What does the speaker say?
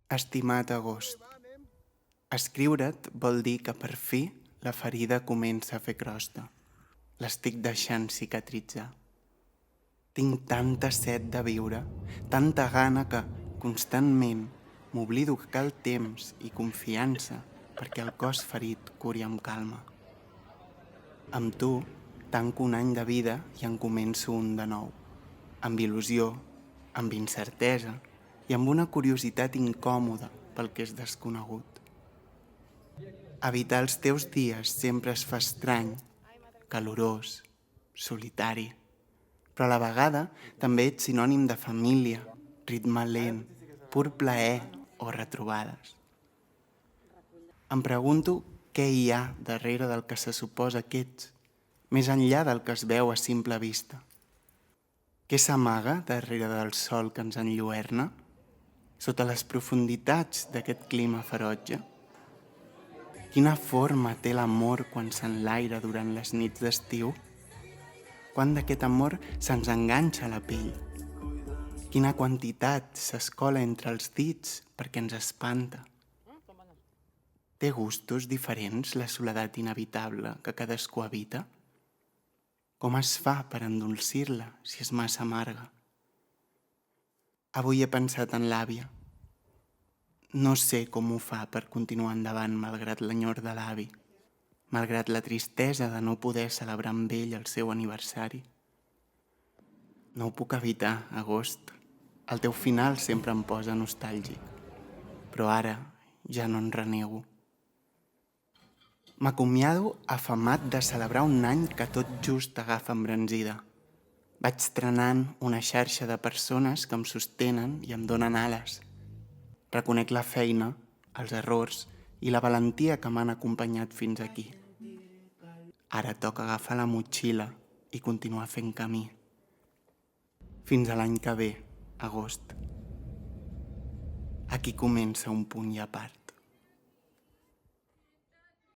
Estimat agost, escriure't vol dir que per fi la ferida comença a fer crosta. L'estic deixant cicatritzar. Tinc tanta set de viure, tanta gana que, constantment, m'oblido que cal temps i confiança perquè el cos ferit curi amb calma. Amb tu, tanco un any de vida i en començo un de nou, amb il·lusió, amb incertesa i amb una curiositat incòmoda pel que és desconegut. Habitar els teus dies sempre es fa estrany, calorós, solitari, però a la vegada també ets sinònim de família, ritme lent, pur plaer o retrobades. Em pregunto què hi ha darrere del que se suposa que ets, més enllà del que es veu a simple vista. Què s'amaga darrere del sol que ens enlluerna, sota les profunditats d'aquest clima ferotge? Quina forma té l'amor quan s'enlaira durant les nits d'estiu? Quant d'aquest amor se'ns enganxa a la pell? Quina quantitat s'escola entre els dits perquè ens espanta? Té gustos diferents la soledat inevitable que cadascú habita? Com es fa per endolcir-la si és massa amarga? Avui he pensat en l'àvia. No sé com ho fa per continuar endavant malgrat l'enyor de l'avi, malgrat la tristesa de no poder celebrar amb ell el seu aniversari. No ho puc evitar, agost. El teu final sempre em posa nostàlgic, però ara ja no en renego. M'acomiado afamat de celebrar un any que tot just agafa embranzida. Vaig trenant una xarxa de persones que em sostenen i em donen ales. Reconec la feina, els errors i la valentia que m'han acompanyat fins aquí. Ara toca agafar la motxilla i continuar fent camí. Fins a l'any que ve, agost. Aquí comença un punt i a part.